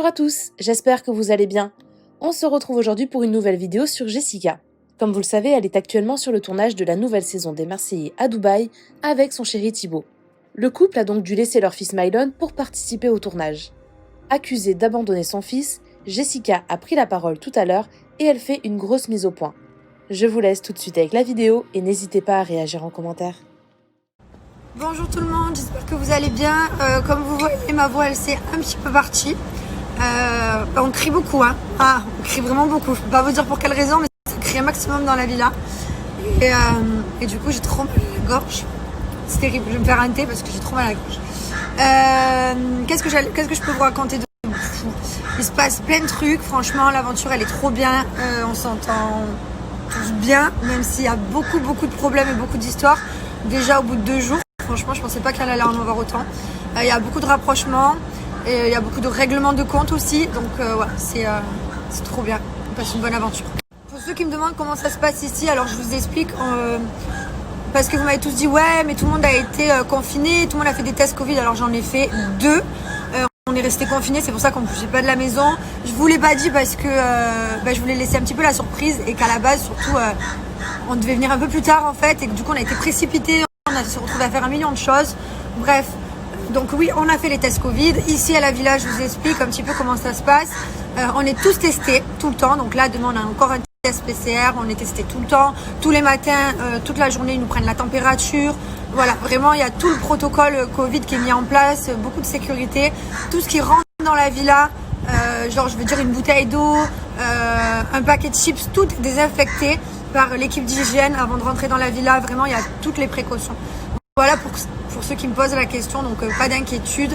à tous, j'espère que vous allez bien. On se retrouve aujourd'hui pour une nouvelle vidéo sur Jessica. Comme vous le savez, elle est actuellement sur le tournage de la nouvelle saison des Marseillais à Dubaï avec son chéri Thibaut. Le couple a donc dû laisser leur fils Mylon pour participer au tournage. Accusée d'abandonner son fils, Jessica a pris la parole tout à l'heure et elle fait une grosse mise au point. Je vous laisse tout de suite avec la vidéo et n'hésitez pas à réagir en commentaire. Bonjour tout le monde, j'espère que vous allez bien. Comme vous voyez, ma voix elle s'est un petit peu partie. On crie beaucoup, hein. On crie vraiment beaucoup. Je peux pas vous dire pour quelle raison, mais ça crie un maximum dans la villa. Et du coup, j'ai trop mal à la gorge. C'est terrible, je vais me faire un thé parce que j'ai trop mal à la gorge. Qu'est-ce que je peux vous raconter de fou? Il se passe plein de trucs, franchement, l'aventure elle est trop bien. On s'entend tous bien, même s'il y a beaucoup de problèmes et beaucoup d'histoires. Déjà au bout de 2 jours, franchement, je pensais pas qu'elle allait en avoir autant. Il y a beaucoup de rapprochements. Et il y a beaucoup de règlements de compte aussi, donc ouais, c'est trop bien, on passe une bonne aventure. Pour ceux qui me demandent comment ça se passe ici, alors je vous explique, parce que vous m'avez tous dit ouais mais tout le monde a été confiné, tout le monde a fait des tests Covid, alors j'en ai fait 2. On est resté confiné, c'est pour ça qu'on ne bougeait pas de la maison. Je vous l'ai pas dit parce que je voulais laisser un petit peu la surprise et qu'à la base surtout on devait venir un peu plus tard en fait et que du coup on a été précipité, on a se retrouvé à faire 1 million de choses, bref. Donc oui, on a fait les tests Covid. Ici à la villa, je vous explique un petit peu comment ça se passe. On est tous testés tout le temps. Donc là, demain, on a encore un test PCR. On est testé tout le temps. Tous les matins, toute la journée, ils nous prennent la température. Voilà, vraiment, il y a tout le protocole Covid qui est mis en place. Beaucoup de sécurité. Tout ce qui rentre dans la villa, genre je veux dire une bouteille d'eau, un paquet de chips, tout est désinfecté par l'équipe d'hygiène avant de rentrer dans la villa. Vraiment, il y a toutes les précautions. Voilà pour ceux qui me posent la question, donc pas d'inquiétude.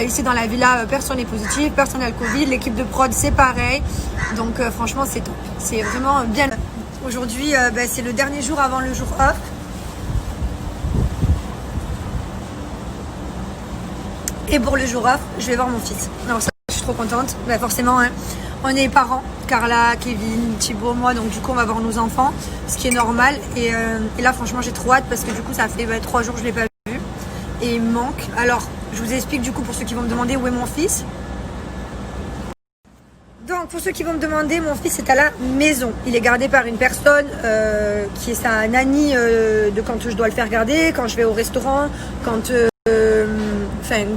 Ici dans la villa, personne n'est positif, personne n'a le Covid. L'équipe de prod, c'est pareil. Donc franchement, c'est top. C'est vraiment bien. Aujourd'hui, c'est le dernier jour avant le jour off. Et pour le jour off, je vais voir mon fils. Alors ça, je suis trop contente. Forcément, hein, on est parents. Carla, Kevin, Thibaut, moi, donc du coup on va voir nos enfants, ce qui est normal et là franchement j'ai trop hâte parce que du coup ça fait 3 jours que je ne l'ai pas vu et il me manque. Alors je vous explique du coup pour ceux qui vont me demander où est mon fils. Donc pour ceux qui vont me demander, mon fils est à la maison, il est gardé par une personne qui est sa nanny de quand je dois le faire garder, quand je vais au restaurant, quand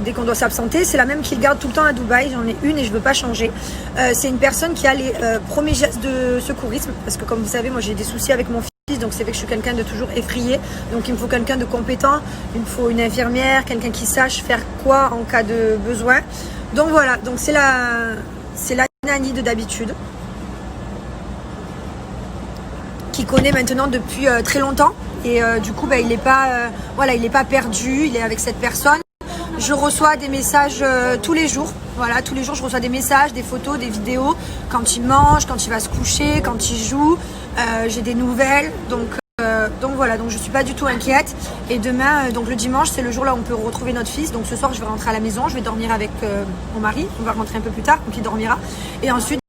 dès qu'on doit s'absenter, c'est la même qui le garde tout le temps à Dubaï. J'en ai une et je ne veux pas changer. C'est une personne qui a les premiers gestes de secourisme parce que comme vous savez, moi j'ai des soucis avec mon fils, donc c'est vrai que je suis quelqu'un de toujours effrayé. Donc il me faut quelqu'un de compétent, il me faut une infirmière, quelqu'un qui sache faire quoi en cas de besoin. Donc voilà, donc c'est la nanny de d'habitude qui connaît maintenant depuis très longtemps et du coup il n'est pas perdu, il est avec cette personne. Je reçois des messages tous les jours. Voilà, tous les jours je reçois des messages, des photos, des vidéos. Quand il mange, quand il va se coucher, quand il joue. J'ai des nouvelles. Donc voilà, donc je suis pas du tout inquiète. Et demain, donc le dimanche, c'est le jour là où on peut retrouver notre fils. Donc ce soir, je vais rentrer à la maison. Je vais dormir avec mon mari. On va rentrer un peu plus tard, donc il dormira. Et ensuite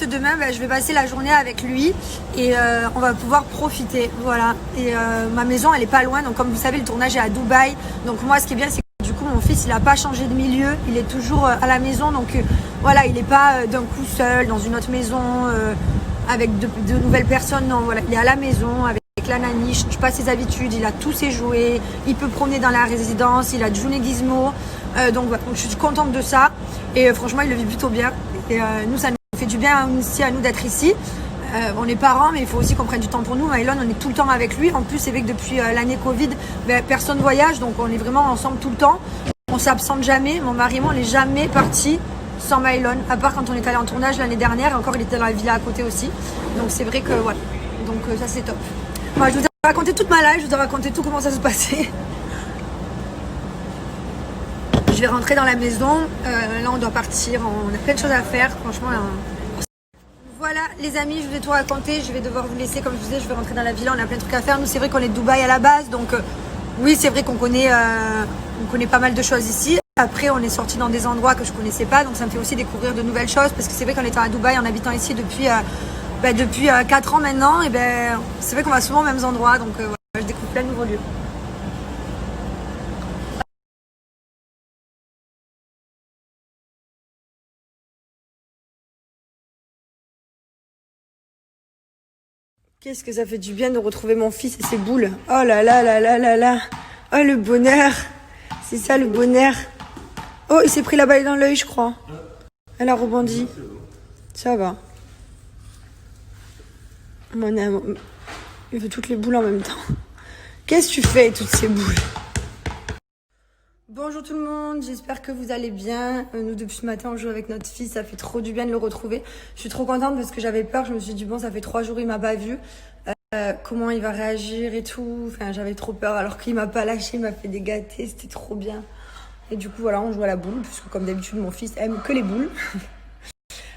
demain, je vais passer la journée avec lui et on va pouvoir profiter. Voilà. Et ma maison, elle est pas loin. Donc comme vous savez, le tournage est à Dubaï. Donc moi, ce qui est bien, c'est que du coup, mon fils, il n'a pas changé de milieu. Il est toujours à la maison. Donc voilà, il n'est pas d'un coup seul dans une autre maison avec de nouvelles personnes. Non, voilà, il est à la maison avec la nanny. Je ne change pas ses habitudes. Il a tous ses jouets. Il peut promener dans la résidence. Il a June Gizmo. Donc voilà, je suis contente de ça. Et franchement, il le vit plutôt bien. Et nous, ça nous fait du bien aussi à nous d'être ici. On est parents, mais il faut aussi qu'on prenne du temps pour nous. Mylon, on est tout le temps avec lui. En plus, c'est vrai que depuis l'année Covid, personne voyage, donc on est vraiment ensemble tout le temps. On s'absente jamais. Mon mari et moi, on n'est jamais partis sans Mylon, à part quand on est allé en tournage l'année dernière. Et encore, il était dans la villa à côté aussi. Donc c'est vrai que voilà. Donc ça, c'est top. Moi, je vous ai raconté toute ma life. Je vous ai raconté tout comment ça se passait. Je vais rentrer dans la maison. Là, on doit partir. On a plein de choses à faire. Franchement, voilà les amis, je vous ai tout raconté. Je vais devoir vous laisser, comme je vous disais, je vais rentrer dans la villa. On a plein de trucs à faire. Nous, c'est vrai qu'on est de Dubaï à la base. Donc oui, c'est vrai qu'on connaît pas mal de choses ici. Après, on est sorti dans des endroits que je connaissais pas. Donc ça me fait aussi découvrir de nouvelles choses. Parce que c'est vrai qu'en étant à Dubaï, en habitant ici depuis 4 ans maintenant, et c'est vrai qu'on va souvent aux mêmes endroits. Donc voilà, je découvre plein de nouveaux lieux. Qu'est-ce que ça fait du bien de retrouver mon fils et ses boules. Oh là là là là là là. Oh le bonheur. C'est ça le bonheur. Oh, il s'est pris la balle dans l'œil, je crois. Elle a rebondi. Ça va. Mon amour. Il veut toutes les boules en même temps. Qu'est-ce que tu fais, toutes ces boules? Bonjour tout le monde, j'espère que vous allez bien. Nous, depuis ce matin, on joue avec notre fils. Ça fait trop du bien de le retrouver. Je suis trop contente parce que j'avais peur. Je me suis dit, bon, ça fait 3 jours, il m'a pas vu. Comment il va réagir et tout. Enfin, j'avais trop peur alors qu'il m'a pas lâché, il m'a fait des gâtés. C'était trop bien. Et du coup, voilà, on joue à la boule. Puisque comme d'habitude, mon fils aime que les boules.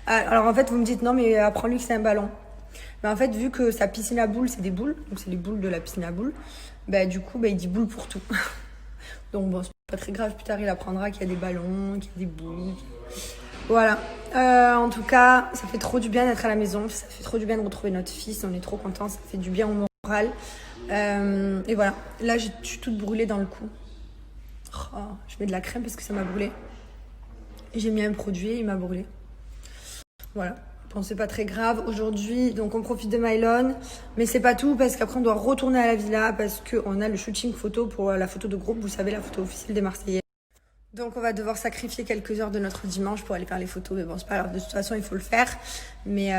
Alors en fait, vous me dites, non, mais apprends-lui que c'est un ballon. Mais en fait, vu que sa piscine à boules, c'est des boules. Donc c'est les boules de la piscine à boules. Bah, du coup, il dit boule pour tout. Donc bon, c'est pas très grave, plus tard il apprendra qu'il y a des ballons, qu'il y a des boules. Voilà. En tout cas, ça fait trop du bien d'être à la maison, ça fait trop du bien de retrouver notre fils, on est trop contents, ça fait du bien au moral. Et voilà, là je suis toute brûlée dans le cou. Oh, je mets de la crème parce que ça m'a brûlé. J'ai mis un produit, il m'a brûlé. Voilà. Bon, c'est pas très grave. Aujourd'hui, donc on profite de Mylon, mais c'est pas tout parce qu'après on doit retourner à la villa parce qu'on a le shooting photo pour la photo de groupe, vous savez, la photo officielle des Marseillais. Donc on va devoir sacrifier quelques heures de notre dimanche pour aller faire les photos, mais bon, c'est pas grave, de toute façon il faut le faire. Mais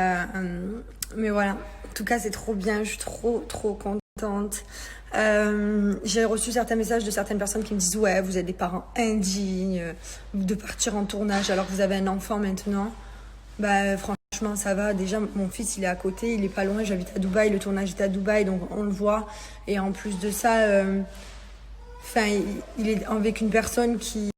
voilà, en tout cas c'est trop bien, je suis trop contente. J'ai reçu certains messages de certaines personnes qui me disent ouais, vous êtes des parents indignes de partir en tournage alors que vous avez un enfant maintenant. Bah franchement ça va, déjà mon fils il est à côté, il est pas loin, j'habite à Dubaï, le tournage est à Dubaï donc on le voit. Et en plus de ça, il est avec une personne qui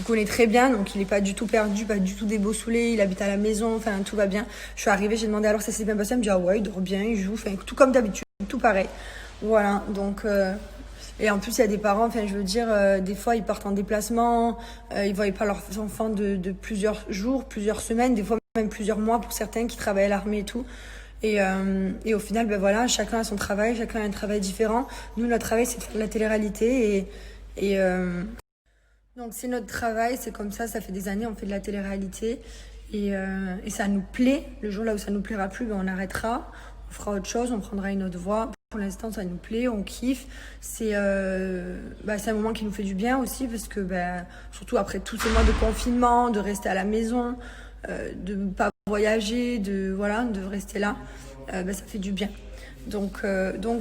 connaît très bien, donc il est pas du tout perdu, pas du tout déboussolé, il habite à la maison, enfin tout va bien. Je suis arrivée, j'ai demandé alors ça s'est bien passé, elle me dit ah ouais il dort bien, il joue, enfin tout comme d'habitude, tout pareil. Voilà, donc... Et en plus, il y a des parents, enfin, je veux dire, des fois, ils partent en déplacement, ils voient pas leurs enfants de plusieurs jours, plusieurs semaines, des fois même plusieurs mois pour certains qui travaillent à l'armée et tout. Et au final, ben voilà, chacun a son travail, chacun a un travail différent. Nous, notre travail, c'est de faire de la télé-réalité donc c'est notre travail, c'est comme ça fait des années, on fait de la télé-réalité et ça nous plaît. Le jour là où ça nous plaira plus, ben, on arrêtera, on fera autre chose, on prendra une autre voie. Pour l'instant, ça nous plaît, on kiffe. C'est un moment qui nous fait du bien aussi parce que surtout après tous ces mois de confinement, de rester à la maison, de ne pas voyager, de rester là, ça fait du bien. Donc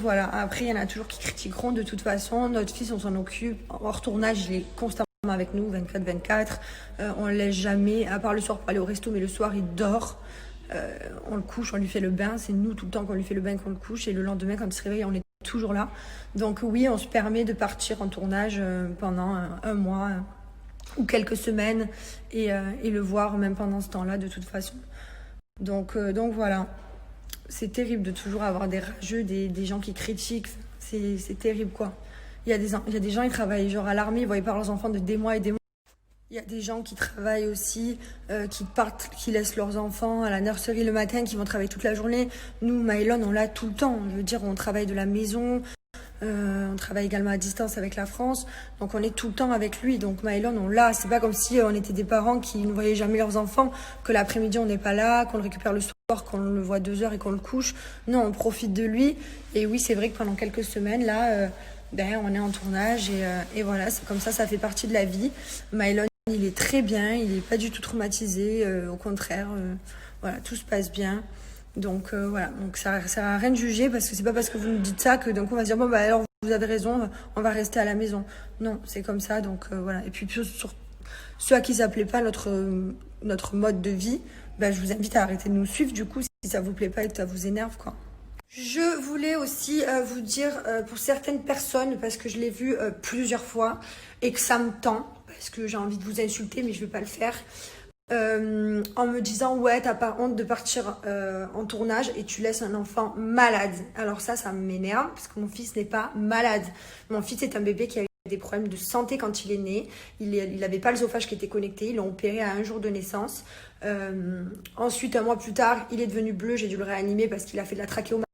voilà. Après, il y en a toujours qui critiqueront de toute façon. Notre fils, on s'en occupe. Hors tournage, il est constamment avec nous, 24/24. On ne le laisse jamais, à part le soir pour aller au resto, mais le soir, il dort. On le couche, on lui fait le bain, c'est nous tout le temps qu'on lui fait le bain, qu'on le couche, et le lendemain quand il se réveille on est toujours là. Donc oui, on se permet de partir en tournage pendant un mois ou quelques semaines et le voir même pendant ce temps-là de toute façon. Donc voilà, c'est terrible de toujours avoir des rageux, des gens qui critiquent, c'est terrible quoi. Il y a des gens, ils travaillent genre à l'armée, ils voient pas leurs enfants de des mois et des mois. Il y a des gens qui travaillent aussi, qui partent, qui laissent leurs enfants à la nurserie le matin, qui vont travailler toute la journée. Nous, Mylon, on l'a tout le temps. Je veux dire, on travaille de la maison, on travaille également à distance avec la France. Donc, on est tout le temps avec lui. Donc, Mylon, on l'a. C'est pas comme si on était des parents qui ne voyaient jamais leurs enfants, que l'après-midi, on n'est pas là, qu'on le récupère le soir, qu'on le voit 2 heures et qu'on le couche. Non, on profite de lui. Et oui, c'est vrai que pendant quelques semaines, là, on est en tournage et voilà, c'est comme ça fait partie de la vie. Mylon, il est très bien, il n'est pas du tout traumatisé, au contraire, voilà, tout se passe bien. Donc voilà, donc ça sert à rien de juger parce que c'est pas parce que vous nous dites ça que d'un coup on va se dire bon alors vous avez raison, on va rester à la maison. Non, c'est comme ça, donc voilà. Et puis sur ceux à qui ça plaît pas notre mode de vie, je vous invite à arrêter de nous suivre du coup si ça vous plaît pas et que ça vous énerve quoi. Je voulais aussi vous dire pour certaines personnes, parce que je l'ai vu plusieurs fois et que ça me tend, parce que j'ai envie de vous insulter mais je ne vais pas le faire, en me disant ouais t'as pas honte de partir en tournage et tu laisses un enfant malade. Alors ça m'énerve parce que mon fils n'est pas malade. Mon fils est un bébé qui a eu des problèmes de santé quand il est né. Il n'avait pas l'œsophage qui était connecté, ils l'ont opéré à 1 jour de naissance. Ensuite 1 mois plus tard il est devenu bleu, j'ai dû le réanimer parce qu'il a fait de la trachéomalastie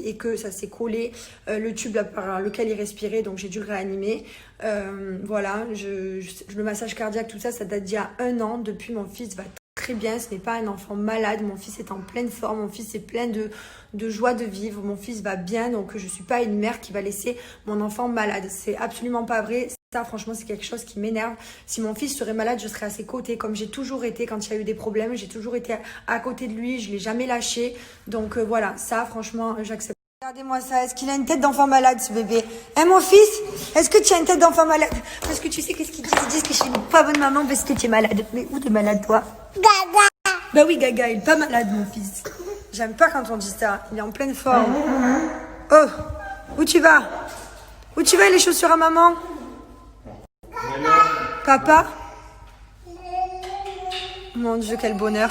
et que ça s'est collé le tube par lequel il respirait, donc j'ai dû le réanimer. Voilà, le massage cardiaque, tout ça date d'il y a 1 an. Depuis, mon fils va très bien, ce n'est pas un enfant malade, mon fils est en pleine forme, mon fils est plein de joie de vivre, mon fils va bien, donc je suis pas une mère qui va laisser mon enfant malade. C'est absolument pas vrai. Ça, franchement, c'est quelque chose qui m'énerve. Si mon fils serait malade, je serais à ses côtés, comme j'ai toujours été quand il y a eu des problèmes. J'ai toujours été à côté de lui, je l'ai jamais lâché. Donc voilà, ça, franchement, j'accepte. Regardez-moi ça, est-ce qu'il a une tête d'enfant malade, ce bébé? Hein, mon fils? Est-ce que tu as une tête d'enfant malade? Parce que tu sais qu'est-ce qu'ils disent? Ils disent que je suis une pas bonne maman parce que tu es malade. Mais où t'es malade, toi? Gaga! Bah oui, Gaga, il est pas malade, mon fils. J'aime pas quand on dit ça. Il est en pleine forme. Oh! Où tu vas? Où tu vas, les chaussures à maman? Papa? Mon Dieu, quel bonheur.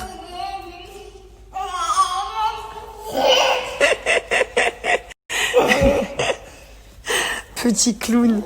Petit clown.